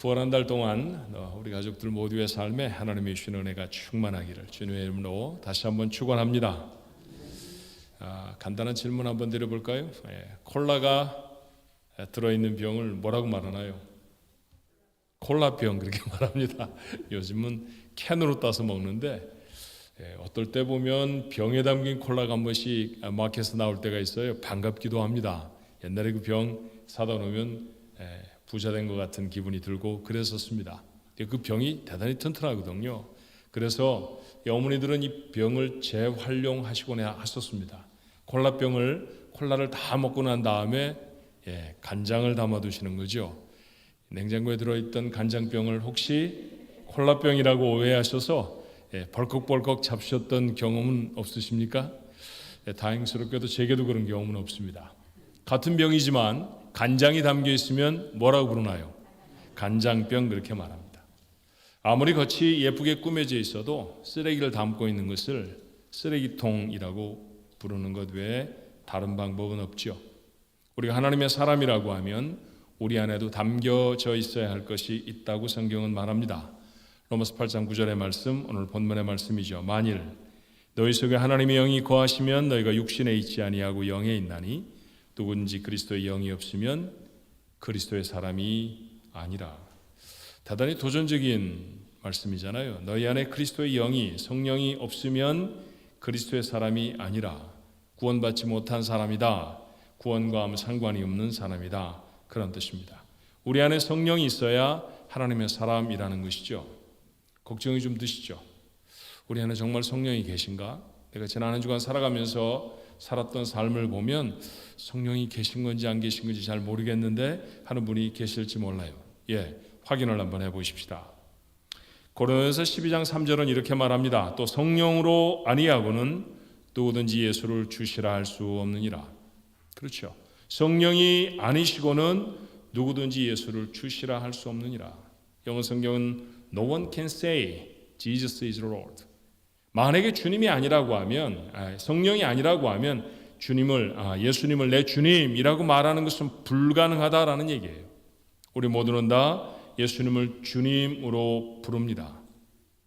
9월 한 달 동안 우리 가족들 모두의 삶에 하나님의 주시는 은혜가 충만하기를 주님의 이름으로 다시 한번 축원합니다. 간단한 질문 한번 드려볼까요? 콜라가 들어있는 병을 뭐라고 말하나요? 콜라병 그렇게 말합니다. 요즘은 캔으로 따서 먹는데 어떨 때 보면 병에 담긴 콜라가 한 번씩 마켓에서 나올 때가 있어요. 반갑기도 합니다. 옛날에 그 병 사다 놓으면 부자 된 것 같은 기분이 들고 그랬었습니다. 그 병이 대단히 튼튼하거든요. 그래서 어머니들은 이 병을 재활용하시곤 하셨습니다. 콜라를 다 먹고 난 다음에 간장을 담아 두시는 거죠. 냉장고에 들어있던 간장병을 혹시 콜라병이라고 오해하셔서 벌컥벌컥 잡수셨던 경험은 없으십니까? 다행스럽게도 제게도 그런 경험은 없습니다. 같은 병이지만 간장이 담겨 있으면 뭐라고 부르나요? 간장병 그렇게 말합니다. 아무리 겉이 예쁘게 꾸며져 있어도 쓰레기를 담고 있는 것을 쓰레기통이라고 부르는 것 외에 다른 방법은 없죠. 우리가 하나님의 사람이라고 하면 우리 안에도 담겨져 있어야 할 것이 있다고 성경은 말합니다. 로마서 8장 9절의 말씀, 오늘 본문의 말씀이죠. 만일 너희 속에 하나님의 영이 거하시면 너희가 육신에 있지 아니하고 영에 있나니 누구든지 그리스도의 영이 없으면 그리스도의 사람이 아니라. 대단히 도전적인 말씀이잖아요. 너희 안에 그리스도의 영이 성령이 없으면 그리스도의 사람이 아니라 구원받지 못한 사람이다. 구원과 아무 상관이 없는 사람이다. 그런 뜻입니다. 우리 안에 성령이 있어야 하나님의 사람이라는 것이죠. 걱정이 좀 드시죠? 우리 안에 정말 성령이 계신가? 내가 지난 한 주간 살아가면서 살았던 삶을 보면 성령이 계신 건지 안 계신 건지 잘 모르겠는데 하는 분이 계실지 몰라요. 확인을 한번 해보십시다. 고린도전서 12장 3절은 이렇게 말합니다. 또 성령으로 아니하고는 누구든지 예수를 주시라 할 수 없느니라. 그렇죠. 성령이 아니시고는 누구든지 예수를 주시라 할 수 없느니라. 영어 성경은 No one can say Jesus is Lord. 만약에 주님이 아니라고 하면, 성령이 아니라고 하면 예수님을 내 주님이라고 말하는 것은 불가능하다라는 얘기예요. 우리 모두는 다 예수님을 주님으로 부릅니다.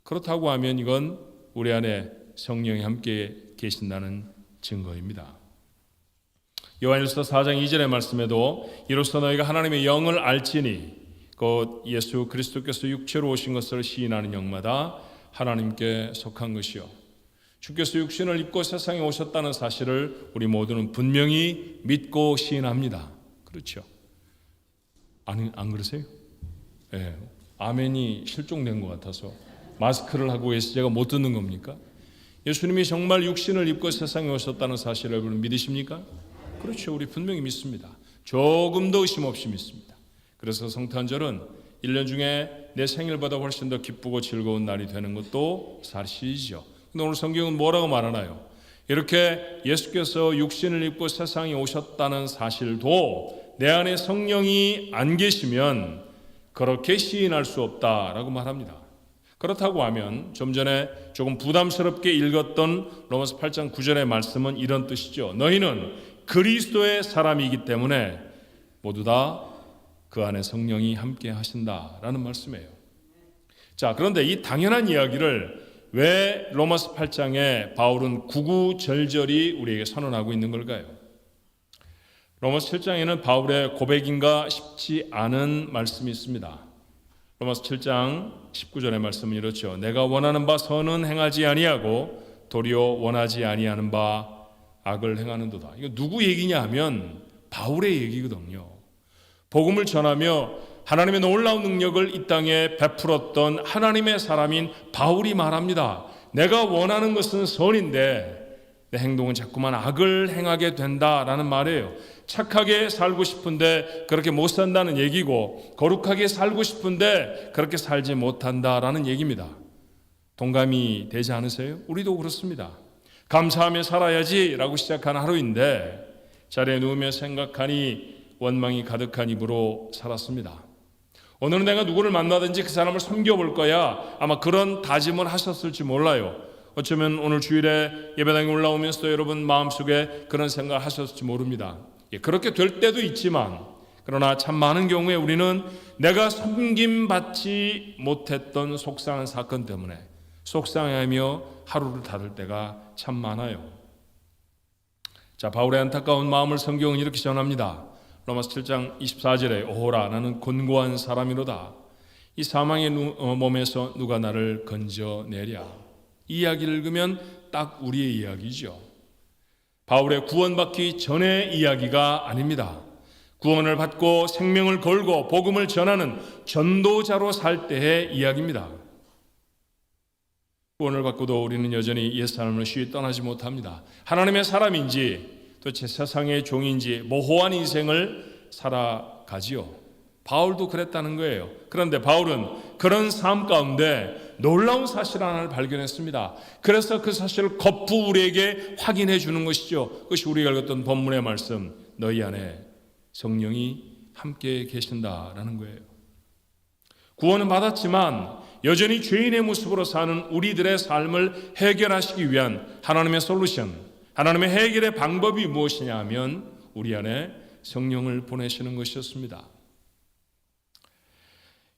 그렇다고 하면 이건 우리 안에 성령이 함께 계신다는 증거입니다. 요한일서 4장 2절의 말씀에도 이로써 너희가 하나님의 영을 알지니 곧 예수 그리스도께서 육체로 오신 것을 시인하는 영마다 하나님께 속한 것이요. 주께서 육신을 입고 세상에 오셨다는 사실을 우리 모두는 분명히 믿고 시인합니다. 그렇죠? 안 그러세요? 아멘이 실종된 것 같아서 마스크를 하고 계셔서 제가 못 듣는 겁니까? 예수님이 정말 육신을 입고 세상에 오셨다는 사실을 여러분 믿으십니까? 그렇죠. 우리 분명히 믿습니다. 조금 더 의심 없이 믿습니다. 그래서 성탄절은 1년 중에 내 생일보다 훨씬 더 기쁘고 즐거운 날이 되는 것도 사실이죠. 근데 오늘 성경은 뭐라고 말하나요? 이렇게 예수께서 육신을 입고 세상에 오셨다는 사실도 내 안에 성령이 안 계시면 그렇게 시인할 수 없다라고 말합니다. 그렇다고 하면 좀 전에 조금 부담스럽게 읽었던 로마서 8장 9절의 말씀은 이런 뜻이죠. 너희는 그리스도의 사람이기 때문에 모두 다 그 안에 성령이 함께 하신다라는 말씀이에요. 자, 그런데 이 당연한 이야기를 왜 로마서 8장에 바울은 구구절절히 우리에게 선언하고 있는 걸까요? 로마서 7장에는 바울의 고백인가 싶지 않은 말씀이 있습니다. 로마서 7장 19절의 말씀은 이렇죠. 내가 원하는 바 선은 행하지 아니하고 도리어 원하지 아니하는 바 악을 행하는도다. 이거 누구 얘기냐 하면 바울의 얘기거든요. 복음을 전하며 하나님의 놀라운 능력을 이 땅에 베풀었던 하나님의 사람인 바울이 말합니다. 내가 원하는 것은 선인데 내 행동은 자꾸만 악을 행하게 된다라는 말이에요. 착하게 살고 싶은데 그렇게 못 산다는 얘기고 거룩하게 살고 싶은데 그렇게 살지 못한다라는 얘기입니다. 동감이 되지 않으세요? 우리도 그렇습니다. 감사하며 살아야지라고 시작한 하루인데 자리에 누우며 생각하니 원망이 가득한 입으로 살았습니다. 오늘은 내가 누구를 만나든지 그 사람을 섬겨볼 거야. 아마 그런 다짐을 하셨을지 몰라요. 어쩌면 오늘 주일에 예배당에 올라오면서도 여러분 마음속에 그런 생각을 하셨을지 모릅니다. 그렇게 될 때도 있지만 그러나 참 많은 경우에 우리는 내가 섬김받지 못했던 속상한 사건 때문에 속상해하며 하루를 닫을 때가 참 많아요. 자, 바울의 안타까운 마음을 성경은 이렇게 전합니다. 로마서 7장 24절에 오호라 나는 곤고한 사람이로다. 이 사망의 몸에서 누가 나를 건져내랴. 이 이야기를 읽으면 딱 우리의 이야기죠. 바울의 구원받기 전의 이야기가 아닙니다. 구원을 받고 생명을 걸고 복음을 전하는 전도자로 살 때의 이야기입니다. 구원을 받고도 우리는 여전히 옛 삶을 쉬이 떠나지 못합니다. 하나님의 사람인지 도대체 세상의 종인지 모호한 인생을 살아가지요. 바울도 그랬다는 거예요. 그런데 바울은 그런 삶 가운데 놀라운 사실 하나를 발견했습니다. 그래서 그 사실을 거푸 우리에게 확인해 주는 것이죠. 그것이 우리가 읽었던 본문의 말씀, 너희 안에 성령이 함께 계신다라는 거예요. 구원은 받았지만 여전히 죄인의 모습으로 사는 우리들의 삶을 해결하시기 위한 하나님의 솔루션, 하나님의 해결의 방법이 무엇이냐 하면 우리 안에 성령을 보내시는 것이었습니다.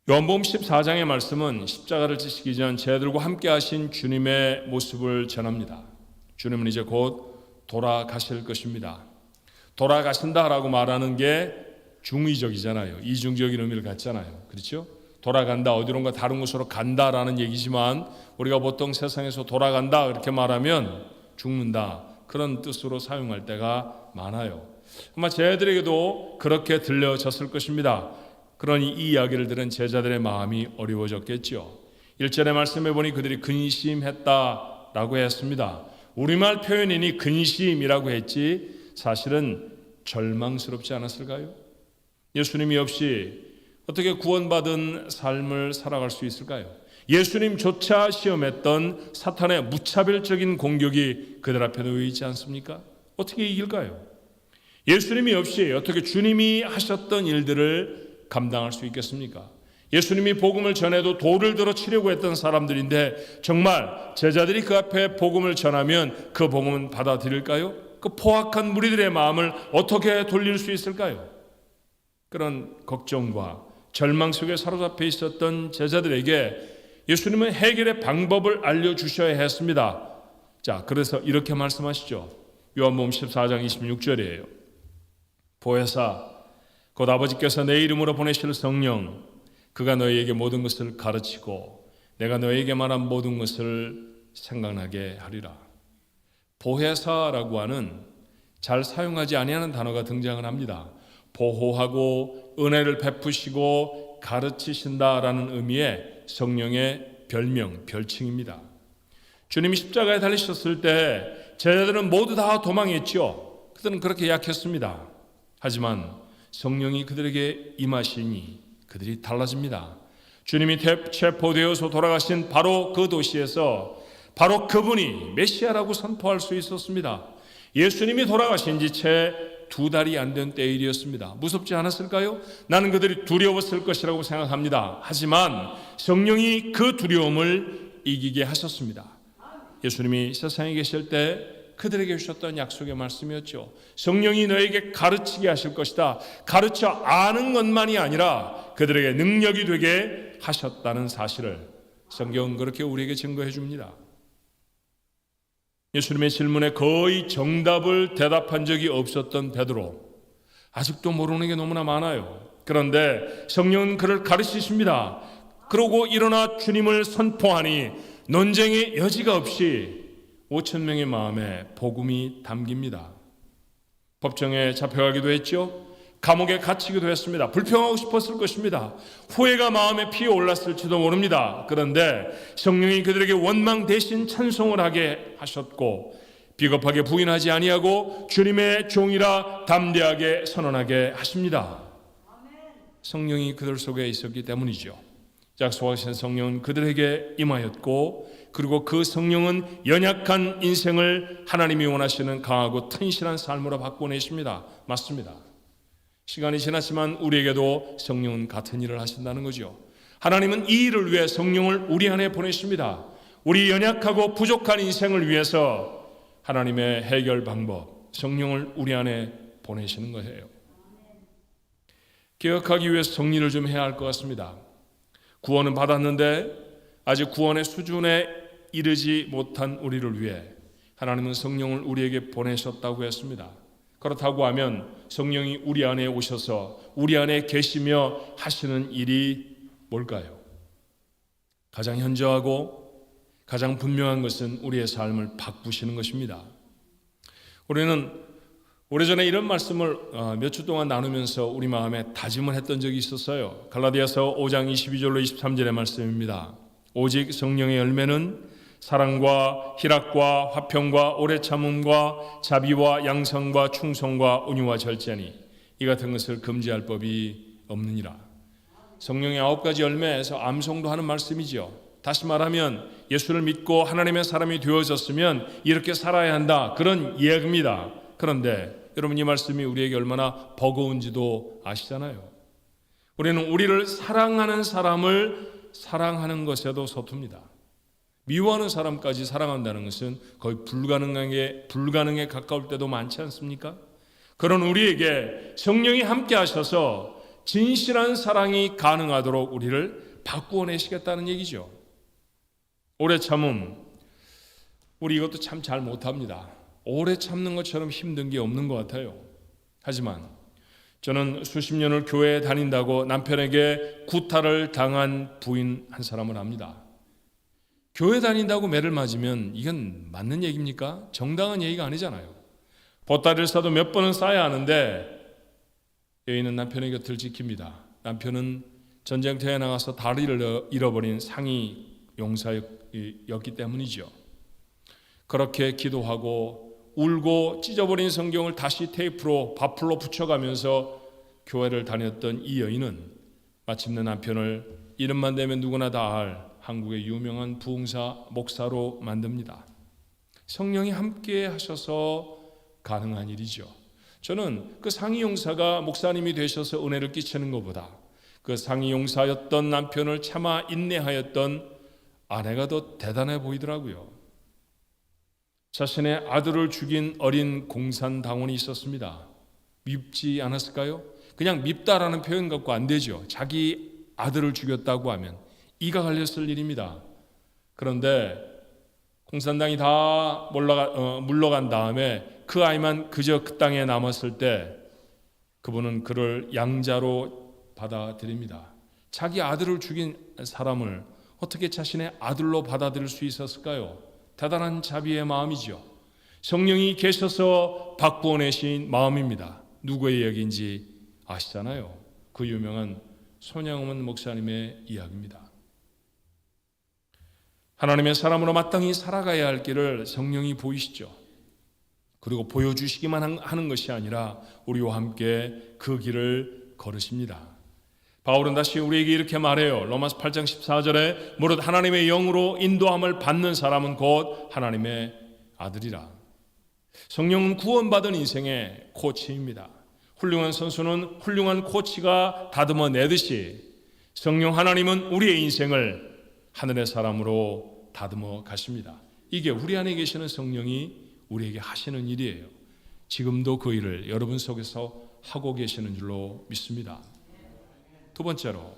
요한복음 14장의 말씀은 십자가를 지시기 전 제자들과 함께 하신 주님의 모습을 전합니다. 주님은 이제 곧 돌아가실 것입니다. 돌아가신다라고 말하는 게 중의적이잖아요. 이중적인 의미를 갖잖아요. 그렇죠? 돌아간다, 어디론가 다른 곳으로 간다라는 얘기지만 우리가 보통 세상에서 돌아간다 이렇게 말하면 죽는다 그런 뜻으로 사용할 때가 많아요. 아마 제자들에게도 그렇게 들려졌을 것입니다. 그러니 이 이야기를 들은 제자들의 마음이 어려워졌겠죠. 1절의 말씀에 보니 그들이 근심했다라고 했습니다. 우리말 표현이니 근심이라고 했지 사실은 절망스럽지 않았을까요? 예수님이 없이 어떻게 구원받은 삶을 살아갈 수 있을까요? 예수님조차 시험했던 사탄의 무차별적인 공격이 그들 앞에 놓여 있지 않습니까? 어떻게 이길까요? 예수님이 없이 어떻게 주님이 하셨던 일들을 감당할 수 있겠습니까? 예수님이 복음을 전해도 돌을 들어 치려고 했던 사람들인데 정말 제자들이 그 앞에 복음을 전하면 그 복음은 받아들일까요? 그 포악한 무리들의 마음을 어떻게 돌릴 수 있을까요? 그런 걱정과 절망 속에 사로잡혀 있었던 제자들에게 예수님은 해결의 방법을 알려주셔야 했습니다. 자, 그래서 이렇게 말씀하시죠. 요한복음 14장 26절이에요. 보혜사 곧 아버지께서 내 이름으로 보내실 성령 그가 너희에게 모든 것을 가르치고 내가 너희에게 말한 모든 것을 생각나게 하리라. 보혜사라고 하는 잘 사용하지 아니하는 단어가 등장을 합니다. 보호하고 은혜를 베푸시고 가르치신다라는 의미의 성령의 별명, 별칭입니다. 주님이 십자가에 달리셨을 때 제자들은 모두 다 도망했죠. 그들은 그렇게 약했습니다. 하지만 성령이 그들에게 임하시니 그들이 달라집니다. 주님이 체포되어서 돌아가신 바로 그 도시에서 바로 그분이 메시아라고 선포할 수 있었습니다. 예수님이 돌아가신 지 채 2달이 안 된 때의 일이었습니다. 무섭지 않았을까요? 나는 그들이 두려웠을 것이라고 생각합니다. 하지만 성령이 그 두려움을 이기게 하셨습니다. 예수님이 세상에 계실 때 그들에게 주셨던 약속의 말씀이었죠. 성령이 너에게 가르치게 하실 것이다. 가르쳐 아는 것만이 아니라 그들에게 능력이 되게 하셨다는 사실을 성경은 그렇게 우리에게 증거해 줍니다. 예수님의 질문에 거의 정답을 대답한 적이 없었던 베드로, 아직도 모르는 게 너무나 많아요. 그런데 성령은 그를 가르치십니다. 그러고 일어나 주님을 선포하니 논쟁의 여지가 없이 5,000명의 마음에 복음이 담깁니다. 법정에 잡혀가기도 했죠. 감옥에 갇히기도 했습니다. 불평하고 싶었을 것입니다. 후회가 마음에 피어올랐을지도 모릅니다. 그런데 성령이 그들에게 원망 대신 찬송을 하게 하셨고 비겁하게 부인하지 아니하고 주님의 종이라 담대하게 선언하게 하십니다. 성령이 그들 속에 있었기 때문이죠. 약속하신 성령은 그들에게 임하였고 그리고 그 성령은 연약한 인생을 하나님이 원하시는 강하고 튼실한 삶으로 바꿔내십니다. 맞습니다. 시간이 지났지만 우리에게도 성령은 같은 일을 하신다는 거죠. 하나님은 이 일을 위해 성령을 우리 안에 보내십니다. 우리 연약하고 부족한 인생을 위해서 하나님의 해결 방법, 성령을 우리 안에 보내시는 거예요. 개혁하기 위해서 정리를 좀 해야 할 것 같습니다. 구원은 받았는데 아직 구원의 수준에 이르지 못한 우리를 위해 하나님은 성령을 우리에게 보내셨다고 했습니다. 그렇다고 하면 성령이 우리 안에 오셔서 우리 안에 계시며 하시는 일이 뭘까요? 가장 현저하고 가장 분명한 것은 우리의 삶을 바꾸시는 것입니다. 우리는 오래전에 이런 말씀을 몇 주 동안 나누면서 우리 마음에 다짐을 했던 적이 있었어요. 갈라디아서 5장 22절로 23절의 말씀입니다. 오직 성령의 열매는 사랑과 희락과 화평과 오래 참음과 자비와 양성과 충성과 온유와 절제니 이 같은 것을 금지할 법이 없느니라. 성령의 9가지 열매에서 암송도 하는 말씀이죠. 다시 말하면 예수를 믿고 하나님의 사람이 되어졌으면 이렇게 살아야 한다, 그런 이야기입니다. 그런데 여러분, 이 말씀이 우리에게 얼마나 버거운지도 아시잖아요. 우리는 우리를 사랑하는 사람을 사랑하는 것에도 서툽니다. 미워하는 사람까지 사랑한다는 것은 거의 불가능에 가까울 때도 많지 않습니까? 그런 우리에게 성령이 함께 하셔서 진실한 사랑이 가능하도록 우리를 바꾸어 내시겠다는 얘기죠. 오래 참음, 우리 이것도 참 잘 못합니다. 오래 참는 것처럼 힘든 게 없는 것 같아요. 하지만 저는 수십 년을 교회에 다닌다고 남편에게 구타를 당한 부인 한 사람을 압니다. 교회 다닌다고 매를 맞으면 이건 맞는 얘기입니까? 정당한 얘기가 아니잖아요. 보따리를 싸도 몇 번은 싸야 하는데 여인은 남편의 곁을 지킵니다. 남편은 전쟁터에 나가서 다리를 잃어버린 상위 용사였기 때문이죠. 그렇게 기도하고 울고 찢어버린 성경을 다시 테이프로 바풀로 붙여가면서 교회를 다녔던 이 여인은 마침내 남편을 이름만 대면 누구나 다 알 한국의 유명한 부흥사 목사로 만듭니다. 성령이 함께 하셔서 가능한 일이죠. 저는 그 상위 용사가 목사님이 되셔서 은혜를 끼치는 것보다 그 상위 용사였던 남편을 참아 인내하였던 아내가 더 대단해 보이더라고요. 자신의 아들을 죽인 어린 공산당원이 있었습니다. 밉지 않았을까요? 그냥 밉다라는 표현 갖고 안 되죠. 자기 아들을 죽였다고 하면 이가 갈렸을 일입니다. 그런데 공산당이 다 물러간 다음에 그 아이만 그저 그 땅에 남았을 때 그분은 그를 양자로 받아들입니다. 자기 아들을 죽인 사람을 어떻게 자신의 아들로 받아들일 수 있었을까요? 대단한 자비의 마음이죠. 성령이 계셔서 바꾸어내신 마음입니다. 누구의 이야기인지 아시잖아요. 그 유명한 손양원 목사님의 이야기입니다. 하나님의 사람으로 마땅히 살아가야 할 길을 성령이 보이시죠. 그리고 보여주시기만 하는 것이 아니라 우리와 함께 그 길을 걸으십니다. 바울은 다시 우리에게 이렇게 말해요. 로마서 8장 14절에 무릇 하나님의 영으로 인도함을 받는 사람은 곧 하나님의 아들이라. 성령은 구원받은 인생의 코치입니다. 훌륭한 선수는 훌륭한 코치가 다듬어 내듯이 성령 하나님은 우리의 인생을 하늘의 사람으로 다듬어 가십니다. 이게 우리 안에 계시는 성령이 우리에게 하시는 일이에요. 지금도 그 일을 여러분 속에서 하고 계시는 줄로 믿습니다. 두 번째로,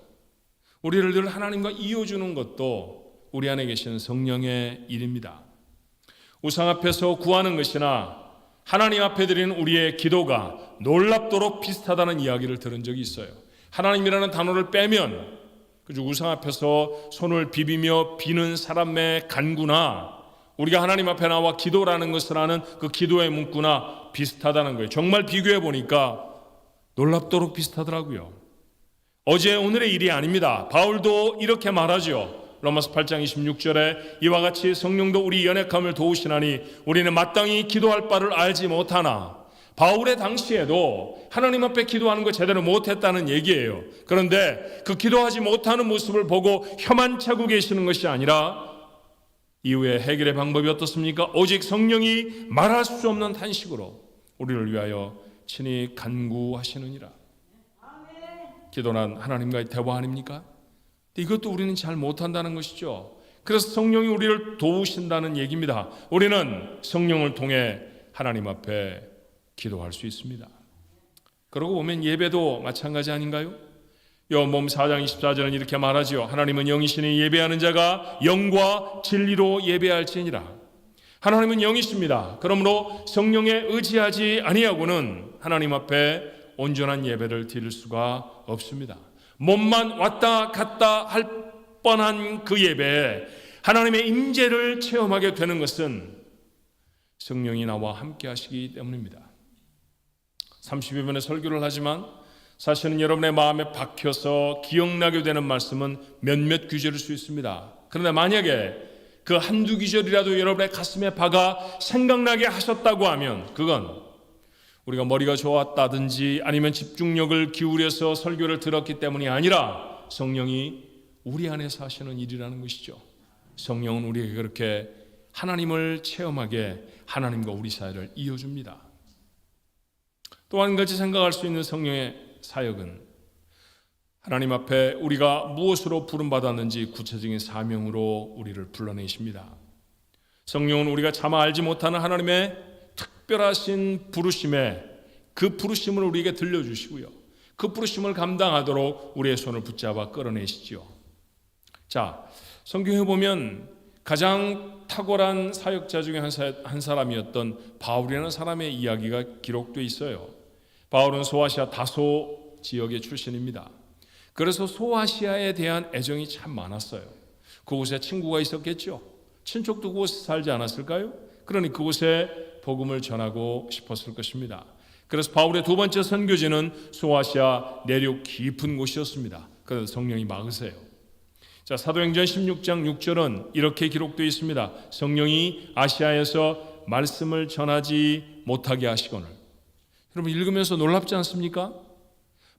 우리를 늘 하나님과 이어주는 것도 우리 안에 계시는 성령의 일입니다. 우상 앞에서 구하는 것이나 하나님 앞에 드리는 우리의 기도가 놀랍도록 비슷하다는 이야기를 들은 적이 있어요. 하나님이라는 단어를 빼면 그죠, 우상 앞에서 손을 비비며 비는 사람의 간구나 우리가 하나님 앞에 나와 기도라는 것을 하는 그 기도의 문구나 비슷하다는 거예요. 정말 비교해 보니까 놀랍도록 비슷하더라고요. 어제 오늘의 일이 아닙니다. 바울도 이렇게 말하죠. 로마서 8장 26절에 이와 같이 성령도 우리 연약함을 도우시나니 우리는 마땅히 기도할 바를 알지 못하나. 바울의 당시에도 하나님 앞에 기도하는 거 제대로 못했다는 얘기예요. 그런데 그 기도하지 못하는 모습을 보고 혀만 차고 계시는 것이 아니라 이후에 해결의 방법이 어떻습니까? 오직 성령이 말할 수 없는 탄식으로 우리를 위하여 친히 간구하시느니라. 기도는 하나님과의 대화 아닙니까? 이것도 우리는 잘 못한다는 것이죠. 그래서 성령이 우리를 도우신다는 얘기입니다. 우리는 성령을 통해 하나님 앞에 기도할 수 있습니다. 그러고 보면 예배도 마찬가지 아닌가요? 요한복음 4장 24절은 이렇게 말하죠. 하나님은 영이시니 예배하는 자가 영과 진리로 예배할지니라. 하나님은 영이십니다. 그러므로 성령에 의지하지 아니하고는 하나님 앞에 온전한 예배를 드릴 수가 없습니다. 몸만 왔다 갔다 할 뻔한 그 예배에 하나님의 임재를 체험하게 되는 것은 성령이 나와 함께 하시기 때문입니다. 30여 번의 설교를 하지만 사실은 여러분의 마음에 박혀서 기억나게 되는 말씀은 몇몇 구절일 수 있습니다. 그런데 만약에 그 한두 구절이라도 여러분의 가슴에 박아 생각나게 하셨다고 하면 그건 우리가 머리가 좋았다든지 아니면 집중력을 기울여서 설교를 들었기 때문이 아니라 성령이 우리 안에서 하시는 일이라는 것이죠. 성령은 우리에게 그렇게 하나님을 체험하게 하나님과 우리 사이를 이어줍니다. 또 한 가지 생각할 수 있는 성령의 사역은 하나님 앞에 우리가 무엇으로 부름받았는지 구체적인 사명으로 우리를 불러내십니다. 성령은 우리가 차마 알지 못하는 하나님의 특별하신 부르심에 그 부르심을 우리에게 들려주시고요. 그 부르심을 감당하도록 우리의 손을 붙잡아 끌어내시죠. 자, 성경에 보면 가장 탁월한 사역자 중에 한 사람이었던 바울이라는 사람의 이야기가 기록되어 있어요. 바울은 소아시아 다소 지역의 출신입니다. 그래서 소아시아에 대한 애정이 참 많았어요. 그곳에 친구가 있었겠죠. 친척도 그곳에 살지 않았을까요? 그러니 그곳에 복음을 전하고 싶었을 것입니다. 그래서 바울의 두 번째 선교지는 소아시아 내륙 깊은 곳이었습니다. 그래서 성령이 막으세요. 자, 사도행전 16장 6절은 이렇게 기록되어 있습니다. 성령이 아시아에서 말씀을 전하지 못하게 하시거늘. 여러분 읽으면서 놀랍지 않습니까?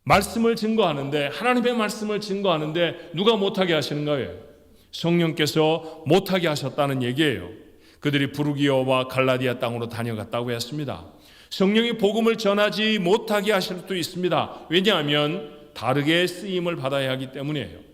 말씀을 증거하는데, 하나님의 말씀을 증거하는데 누가 못하게 하시는 거예요? 성령께서 못하게 하셨다는 얘기예요. 그들이 부르기오와 갈라디아 땅으로 다녀갔다고 했습니다. 성령이 복음을 전하지 못하게 하실 수도 있습니다. 왜냐하면 다르게 쓰임을 받아야 하기 때문이에요.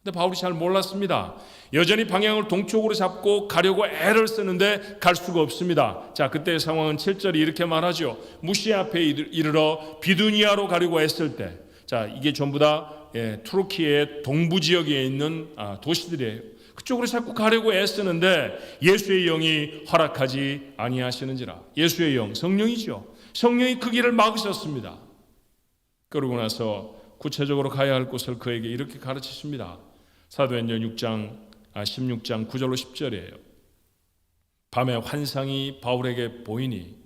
근데 바울이 잘 몰랐습니다. 여전히 방향을 동쪽으로 잡고 가려고 애를 쓰는데 갈 수가 없습니다. 자, 그때의 상황은 7절이 이렇게 말하죠. 무시아 앞에 이르러 비두니아로 가려고 했을 때, 자, 이게 전부 다 투르키의 동부 지역에 있는 도시들이에요. 그쪽으로 자꾸 가려고 애쓰는데 예수의 영이 허락하지 아니하시는지라. 예수의 영, 성령이죠. 성령이 그 길을 막으셨습니다. 그러고 나서 구체적으로 가야 할 곳을 그에게 이렇게 가르치십니다. 사도행전 16장 9절로 10절이에요. 밤에 환상이 바울에게 보이니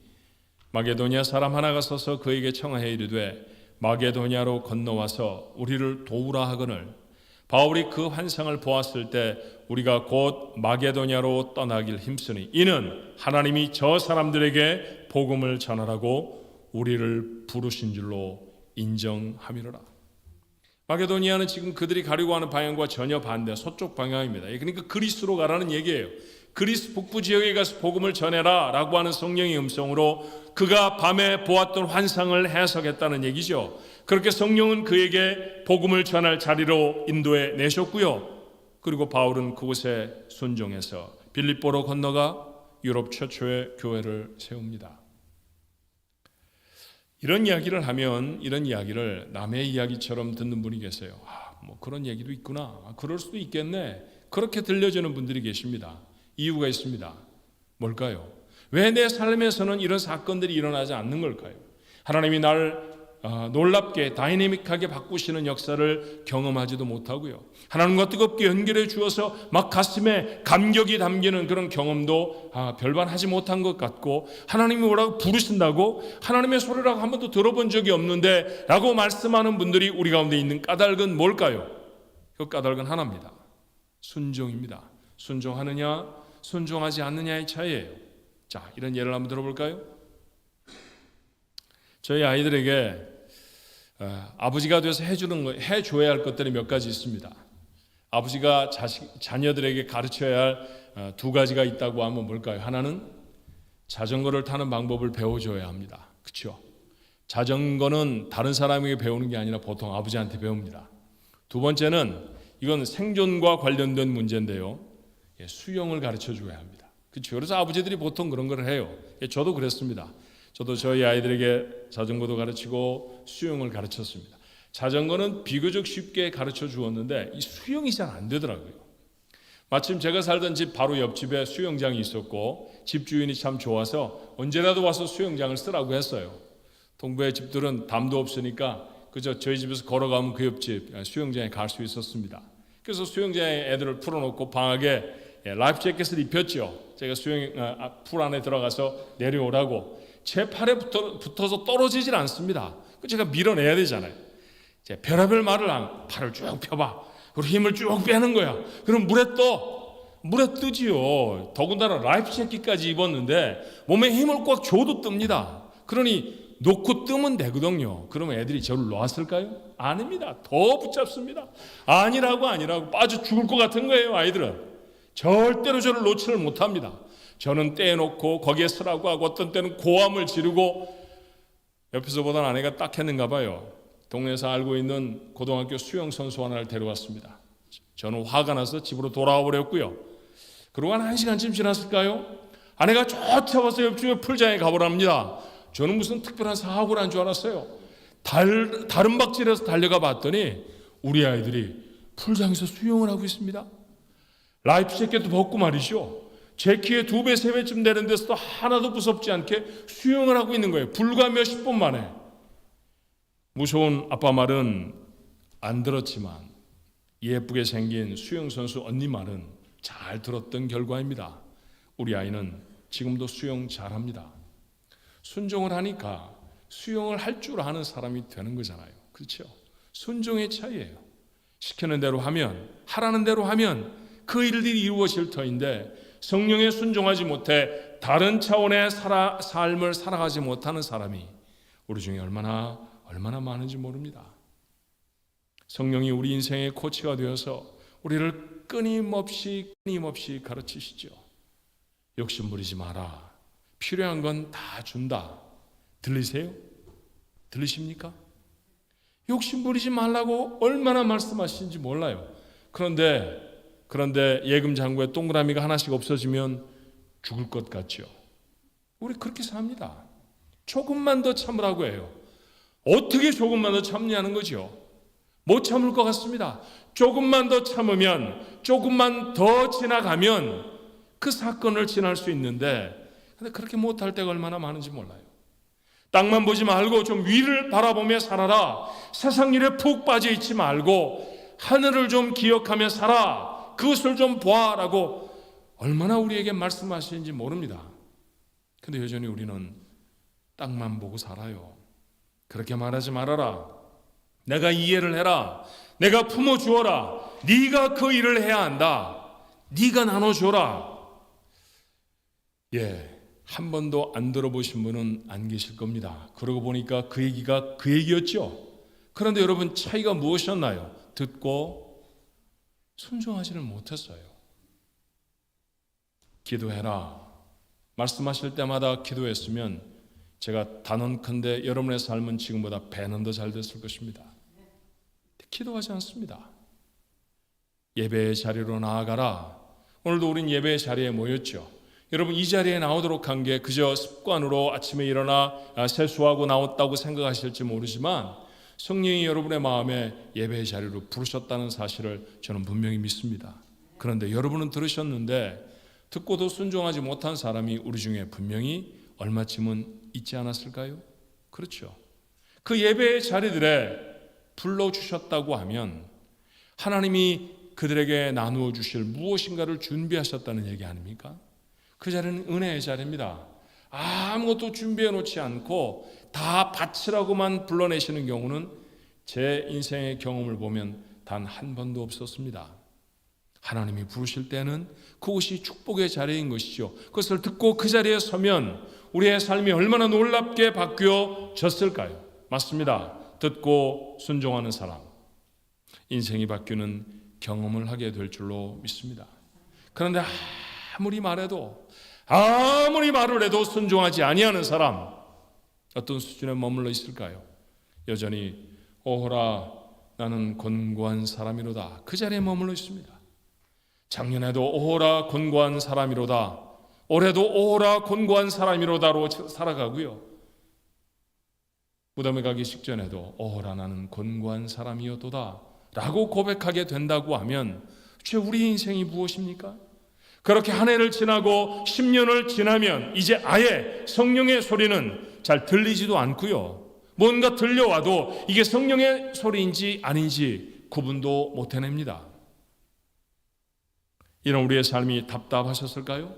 마게도니아 사람 하나가 서서 그에게 청하여 이르되 마게도니아로 건너와서 우리를 도우라 하거늘. 바울이 그 환상을 보았을 때 우리가 곧 마게도니아로 떠나길 힘쓰니 이는 하나님이 저 사람들에게 복음을 전하라고 우리를 부르신 줄로 인정함이로라. 마게도니아는 지금 그들이 가려고 하는 방향과 전혀 반대 서쪽 방향입니다. 그러니까 그리스로 가라는 얘기예요. 그리스 북부 지역에 가서 복음을 전해라 라고 하는 성령의 음성으로 그가 밤에 보았던 환상을 해석했다는 얘기죠. 그렇게 성령은 그에게 복음을 전할 자리로 인도해 내셨고요. 그리고 바울은 그곳에 순종해서 빌립보로 건너가 유럽 최초의 교회를 세웁니다. 이런 이야기를 하면 이런 이야기를 남의 이야기처럼 듣는 분이 계세요. 뭐 그런 얘기도 있구나. 그럴 수도 있겠네. 그렇게 들려주는 분들이 계십니다. 이유가 있습니다. 뭘까요? 왜 내 삶에서는 이런 사건들이 일어나지 않는 걸까요? 하나님이 날 놀랍게 다이내믹하게 바꾸시는 역사를 경험하지도 못하고요. 하나님과 뜨겁게 연결해 주어서 막 가슴에 감격이 담기는 그런 경험도 별반 하지 못한 것 같고, 하나님이 뭐라고 부르신다고 하나님의 소리라고 한 번도 들어본 적이 없는데 라고 말씀하는 분들이 우리 가운데 있는 까닭은 뭘까요? 그 까닭은 하나입니다. 순종입니다. 순종하느냐 순종하지 않느냐의 차이예요. 자, 이런 예를 한번 들어볼까요? 저희 아이들에게 아버지가 돼서 해줘야 할 것들이 몇 가지 있습니다. 아버지가 자녀들에게 가르쳐야 할 두 가지가 있다고 하면 뭘까요? 하나는 자전거를 타는 방법을 배워줘야 합니다. 그렇죠? 자전거는 다른 사람에게 배우는 게 아니라 보통 아버지한테 배웁니다. 두 번째는 이건 생존과 관련된 문제인데요. 수영을 가르쳐줘야 합니다. 그렇죠? 그래서 아버지들이 보통 그런 걸 해요. 저도 그랬습니다. 저도 저희 아이들에게 자전거도 가르치고 수영을 가르쳤습니다. 자전거는 비교적 쉽게 가르쳐 주었는데 이 수영이 잘 안 되더라고요. 마침 제가 살던 집 바로 옆집에 수영장이 있었고 집주인이 참 좋아서 언제라도 와서 수영장을 쓰라고 했어요. 동부의 집들은 담도 없으니까 그저 저희 집에서 걸어가면 그 옆집 수영장에 갈 수 있었습니다. 그래서 수영장에 애들을 풀어놓고 방학에 라이프 재킷을 입혔죠. 제가 풀 안에 들어가서 내려오라고. 제 팔에 붙어서 떨어지질 않습니다. 제가 밀어내야 되잖아요. 별의별 말을 팔을 쭉 펴봐. 그리고 힘을 쭉 빼는 거야. 그럼 물에 뜨지요. 더군다나 라이프 재킷까지 입었는데 몸에 힘을 꽉 줘도 뜹니다. 그러니 놓고 뜨면 되거든요. 그러면 애들이 저를 놓았을까요? 아닙니다. 더 붙잡습니다. 아니라고 빠져 죽을 것 같은 거예요. 아이들은 절대로 저를 놓지를 못합니다. 저는 떼놓고 거기에 서라고 하고 어떤 때는 고함을 지르고 옆에서 보던 아내가 딱했는가 봐요. 동네에서 알고 있는 고등학교 수영 선수 하나를 데려왔습니다. 저는 화가 나서 집으로 돌아와 버렸고요. 그러고 한 1시간쯤 지났을까요? 아내가 쫓아와서 옆집에 풀장에 가보랍니다. 저는 무슨 특별한 사고를 한 줄 알았어요. 다른 박질에서 달려가 봤더니 우리 아이들이 풀장에서 수영을 하고 있습니다. 라이프 재킷도 벗고 말이죠. 제 키에 2배, 3배쯤 되는 데서도 하나도 무섭지 않게 수영을 하고 있는 거예요. 불과 몇십 분 만에. 무서운 아빠 말은 안 들었지만 예쁘게 생긴 수영선수 언니 말은 잘 들었던 결과입니다. 우리 아이는 지금도 수영 잘합니다. 순종을 하니까 수영을 할 줄 아는 사람이 되는 거잖아요. 그렇죠? 순종의 차이예요. 시키는 대로 하면, 하라는 대로 하면 그 일들이 이루어질 터인데 성령에 순종하지 못해 다른 차원의 삶을 살아가지 못하는 사람이 우리 중에 얼마나 많은지 모릅니다. 성령이 우리 인생의 코치가 되어서 우리를 끊임없이 가르치시죠. 욕심 부리지 마라. 필요한 건 다 준다. 들리세요? 들리십니까? 욕심 부리지 말라고 얼마나 말씀하시는지 몰라요. 그런데 예금 잔고에 동그라미가 하나씩 없어지면 죽을 것 같죠. 우리 그렇게 삽니다. 조금만 더 참으라고 해요. 어떻게 조금만 더 참냐는 거죠. 못 참을 것 같습니다. 조금만 더 참으면, 조금만 더 지나가면 그 사건을 지날 수 있는데 근데 그렇게 못할 때가 얼마나 많은지 몰라요. 땅만 보지 말고 좀 위를 바라보며 살아라. 세상 일에 푹 빠져 있지 말고 하늘을 좀 기억하며 살아. 그것을 좀 보아라고 얼마나 우리에게 말씀하시는지 모릅니다. 근데 여전히 우리는 땅만 보고 살아요. 그렇게 말하지 말아라. 내가 이해를 해라. 내가 품어주어라. 네가 그 일을 해야 한다. 네가 나눠줘라. 한 번도 안 들어보신 분은 안 계실 겁니다. 그러고 보니까 그 얘기가 그 얘기였죠. 그런데 여러분 차이가 무엇이었나요? 듣고 순종하지는 못했어요. 기도해라. 말씀하실 때마다 기도했으면 제가 단언컨대 여러분의 삶은 지금보다 배는 더 잘 됐을 것입니다. 기도하지 않습니다. 예배의 자리로 나아가라. 오늘도 우린 예배의 자리에 모였죠. 여러분 이 자리에 나오도록 한 게 그저 습관으로 아침에 일어나 세수하고 나왔다고 생각하실지 모르지만 성령이 여러분의 마음에 예배의 자리로 부르셨다는 사실을 저는 분명히 믿습니다. 그런데 여러분은 들으셨는데 듣고도 순종하지 못한 사람이 우리 중에 분명히 얼마쯤은 있지 않았을까요? 그렇죠. 그 예배의 자리들에 불러주셨다고 하면 하나님이 그들에게 나누어 주실 무엇인가를 준비하셨다는 얘기 아닙니까? 그 자리는 은혜의 자리입니다. 아무것도 준비해 놓지 않고 다 바치라고만 불러내시는 경우는 제 인생의 경험을 보면 단 한 번도 없었습니다. 하나님이 부르실 때는 그것이 축복의 자리인 것이죠. 그것을 듣고 그 자리에 서면 우리의 삶이 얼마나 놀랍게 바뀌어졌을까요? 맞습니다. 듣고 순종하는 사람, 인생이 바뀌는 경험을 하게 될 줄로 믿습니다. 그런데 아무리 말을 해도 순종하지 아니하는 사람, 어떤 수준에 머물러 있을까요? 여전히 오호라 나는 곤고한 사람이로다. 그 자리에 머물러 있습니다. 작년에도 오호라 곤고한 사람이로다. 올해도 오호라 곤고한 사람이로다로 살아가고요. 무덤에 가기 직전에도 오호라 나는 곤고한 사람이었도다 라고 고백하게 된다고 하면 도대체 우리 인생이 무엇입니까? 그렇게 한 해를 지나고 10년을 지나면 이제 아예 성령의 소리는 잘 들리지도 않고요, 뭔가 들려와도 이게 성령의 소리인지 아닌지 구분도 못 해냅니다. 이런 우리의 삶이 답답하셨을까요?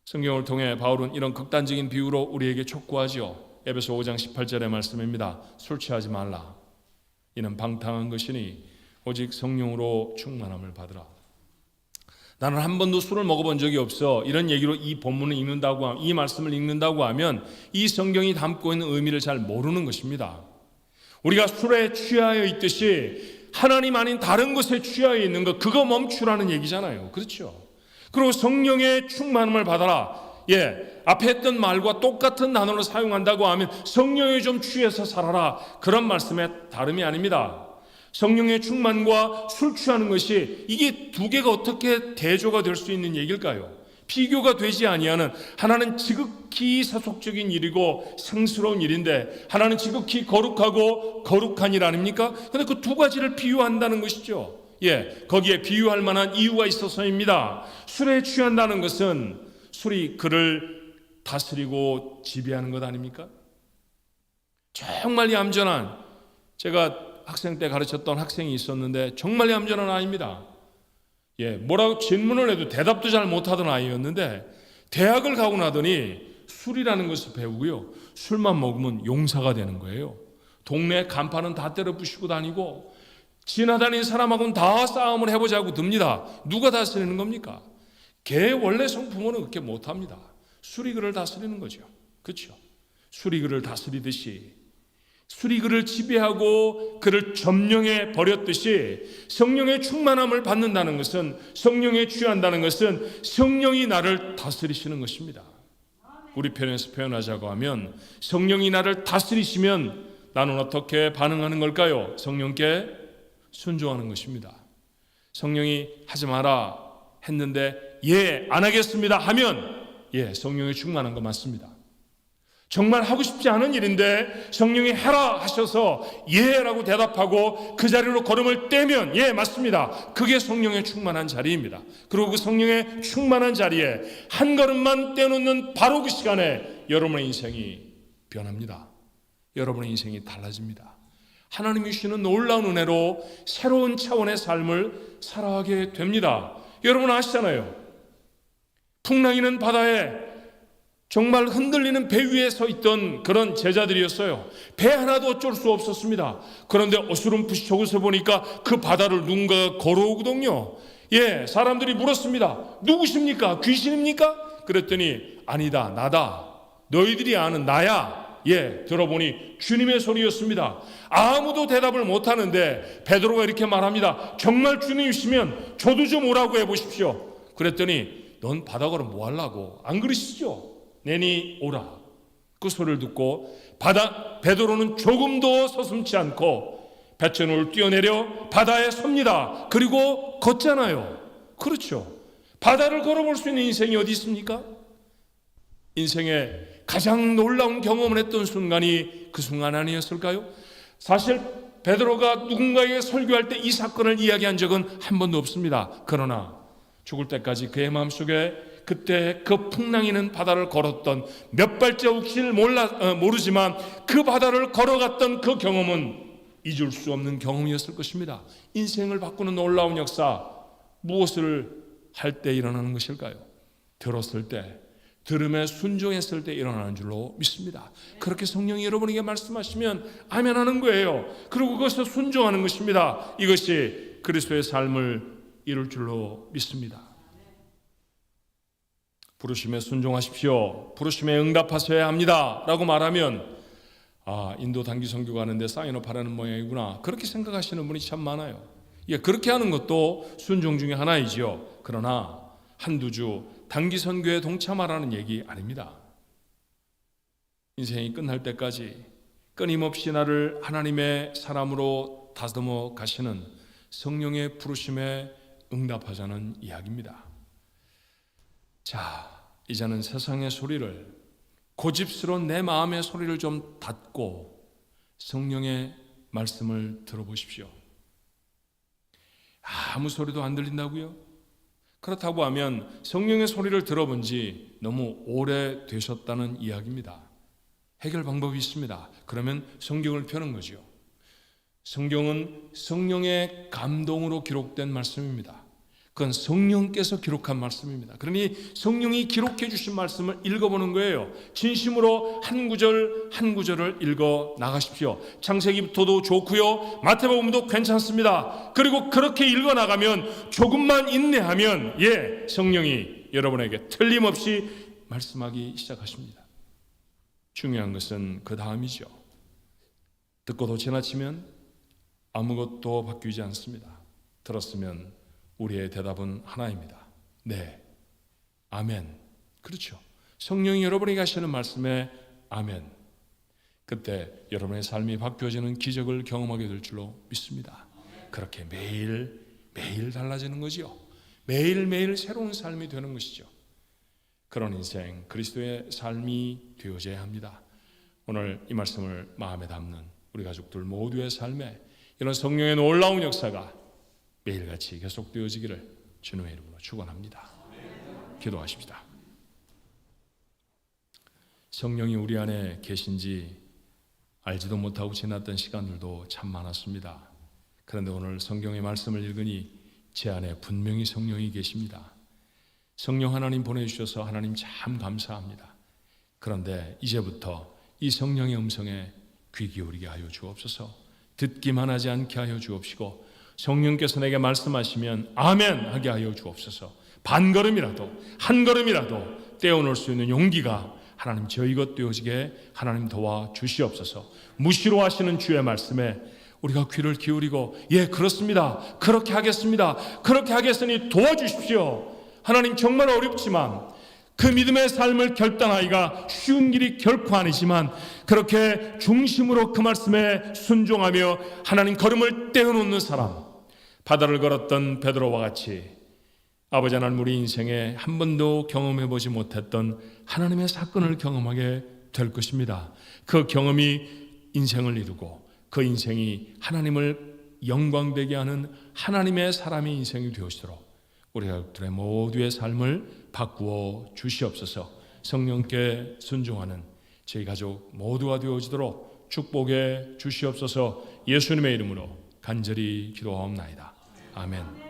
성경을 통해 바울은 이런 극단적인 비유로 우리에게 촉구하죠. 에베소 5장 18절의 말씀입니다. 술 취하지 말라. 이는 방탕한 것이니 오직 성령으로 충만함을 받으라. 나는 한 번도 술을 먹어본 적이 없어. 이런 얘기로 이 본문을 읽는다고, 이 말씀을 읽는다고 하면 이 성경이 담고 있는 의미를 잘 모르는 것입니다. 우리가 술에 취하여 있듯이 하나님 아닌 다른 것에 취하여 있는 것, 그거 멈추라는 얘기잖아요. 그렇죠? 그리고 성령의 충만함을 받아라. 앞에 했던 말과 똑같은 단어를 사용한다고 하면 성령에 좀 취해서 살아라, 그런 말씀의 다름이 아닙니다. 성령의 충만과 술 취하는 것이 이게 두 개가 어떻게 대조가 될 수 있는 얘기일까요? 비교가 되지 아니하는, 하나는 지극히 세속적인 일이고 상스러운 일인데 하나는 지극히 거룩하고 거룩한 일 아닙니까? 그런데 그 두 가지를 비유한다는 것이죠. 거기에 비유할 만한 이유가 있어서입니다. 술에 취한다는 것은 술이 그를 다스리고 지배하는 것 아닙니까? 정말 얌전한, 제가 학생 때 가르쳤던 학생이 있었는데 정말 얌전한 아이입니다. 뭐라고 질문을 해도 대답도 잘 못하던 아이였는데 대학을 가고 나더니 술이라는 것을 배우고요, 술만 먹으면 용사가 되는 거예요. 동네 간판은 다 때려 부시고 다니고 지나다니는 사람하고는 다 싸움을 해보자고 듭니다. 누가 다스리는 겁니까? 걔 원래 성품으로는 그렇게 못합니다. 술이 그를 다스리는 거죠. 그렇죠? 술이 그를 다스리듯이, 술이 그를 지배하고 그를 점령해 버렸듯이 성령의 충만함을 받는다는 것은, 성령에 취한다는 것은 성령이 나를 다스리시는 것입니다. 우리 편에서 표현하자고 하면 성령이 나를 다스리시면 나는 어떻게 반응하는 걸까요? 성령께 순종하는 것입니다. 성령이 하지 마라 했는데 안 하겠습니다 하면 성령이 충만한 거 맞습니다. 정말 하고 싶지 않은 일인데 성령이 해라 하셔서 라고 대답하고 그 자리로 걸음을 떼면 맞습니다. 그게 성령의 충만한 자리입니다. 그리고 그 성령의 충만한 자리에 한 걸음만 떼놓는 바로 그 시간에 여러분의 인생이 변합니다. 여러분의 인생이 달라집니다. 하나님이 주시는 놀라운 은혜로 새로운 차원의 삶을 살아가게 됩니다. 여러분 아시잖아요. 풍랑이는 바다에 정말 흔들리는 배 위에 서 있던 그런 제자들이었어요. 배 하나도 어쩔 수 없었습니다. 그런데 어스름풋이 저기서 보니까 그 바다를 누군가가 걸어오거든요. 사람들이 물었습니다. 누구십니까? 귀신입니까? 그랬더니 아니다, 나다. 너희들이 아는 나야. 들어보니 주님의 소리였습니다. 아무도 대답을 못하는데 베드로가 이렇게 말합니다. 정말 주님이시면 저도 좀 오라고 해보십시오. 그랬더니 넌 바다 걸어 뭐 하려고? 안 그러시죠? 내니 오라. 그 소리를 듣고 베드로는 조금도 서슴지 않고 배천을 뛰어내려 바다에 섭니다. 그리고 걷잖아요. 그렇죠. 바다를 걸어볼 수 있는 인생이 어디 있습니까? 인생에 가장 놀라운 경험을 했던 순간이 그 순간 아니었을까요? 사실 베드로가 누군가에게 설교할 때 이 사건을 이야기한 적은 한 번도 없습니다. 그러나 죽을 때까지 그의 마음속에 그때 그 풍랑이는 바다를 걸었던, 몇 발자국씩 모르지만 그 바다를 걸어갔던 그 경험은 잊을 수 없는 경험이었을 것입니다. 인생을 바꾸는 놀라운 역사, 무엇을 할 때 일어나는 것일까요? 들었을 때, 들음에 순종했을 때 일어나는 줄로 믿습니다. 그렇게 성령이 여러분에게 말씀하시면 아멘 하는 거예요. 그리고 그것을 순종하는 것입니다. 이것이 그리스도의 삶을 이룰 줄로 믿습니다. 부르심에 순종하십시오. 부르심에 응답하셔야 합니다 라고 말하면 인도 단기 선교 가는데 사인업 하라는 모양이구나, 그렇게 생각하시는 분이 참 많아요. 그렇게 하는 것도 순종 중에 하나이죠. 그러나 한두 주 단기 선교에 동참하라는 얘기 아닙니다. 인생이 끝날 때까지 끊임없이 나를 하나님의 사람으로 다듬어 가시는 성령의 부르심에 응답하자는 이야기입니다. 자, 이제는 세상의 소리를, 고집스러운 내 마음의 소리를 좀 닫고 성령의 말씀을 들어보십시오. 아무 소리도 안 들린다고요? 그렇다고 하면 성령의 소리를 들어본 지 너무 오래되셨다는 이야기입니다. 해결 방법이 있습니다. 그러면 성경을 펴는 거죠. 성경은 성령의 감동으로 기록된 말씀입니다. 그건 성령께서 기록한 말씀입니다. 그러니 성령이 기록해 주신 말씀을 읽어보는 거예요. 진심으로 한 구절 한 구절을 읽어 나가십시오. 창세기부터도 좋고요, 마태복음도 괜찮습니다. 그리고 그렇게 읽어 나가면 조금만 인내하면 성령이 여러분에게 틀림없이 말씀하기 시작하십니다. 중요한 것은 그 다음이죠. 듣고도 지나치면 아무것도 바뀌지 않습니다. 들었으면 우리의 대답은 하나입니다. 네, 아멘. 그렇죠. 성령이 여러분에게 하시는 말씀에 아멘. 그때 여러분의 삶이 바뀌어지는 기적을 경험하게 될 줄로 믿습니다. 그렇게 매일 달라지는 거지요. 매일매일 새로운 삶이 되는 것이죠. 그런 인생, 그리스도의 삶이 되어져야 합니다. 오늘 이 말씀을 마음에 담는 우리 가족들 모두의 삶에 이런 성령의 놀라운 역사가 매일같이 계속되어지기를 주님의 이름으로 축원합니다. 기도하십시다. 성령이 우리 안에 계신지 알지도 못하고 지났던 시간들도 참 많았습니다. 그런데 오늘 성경의 말씀을 읽으니 제 안에 분명히 성령이 계십니다. 성령 하나님 보내주셔서 하나님 참 감사합니다. 그런데 이제부터 이 성령의 음성에 귀 기울이게 하여 주옵소서. 듣기만 하지 않게 하여 주옵시고 성령께서 내게 말씀하시면 아멘 하게 하여 주옵소서. 반걸음이라도 한 걸음이라도 떼어놓을 수 있는 용기가 하나님 저희 것 되어지게 하나님 도와 주시옵소서. 무시로 하시는 주의 말씀에 우리가 귀를 기울이고 그렇습니다, 그렇게 하겠습니다, 그렇게 하겠으니 도와주십시오. 하나님 정말 어렵지만 그 믿음의 삶을 결단하기가 쉬운 길이 결코 아니지만 그렇게 중심으로 그 말씀에 순종하며 하나님 걸음을 떼어놓는 사람, 바다를 걸었던 베드로와 같이 아버지 하나님 우리 인생에 한 번도 경험해보지 못했던 하나님의 사건을 경험하게 될 것입니다. 그 경험이 인생을 이루고 그 인생이 하나님을 영광되게 하는 하나님의 사람의 인생이 되어지도록 우리 가족들의 모두의 삶을 바꾸어 주시옵소서. 성령께 순종하는 저희 가족 모두가 되어지도록 축복해 주시옵소서. 예수님의 이름으로 간절히 기도하옵나이다. 아멘.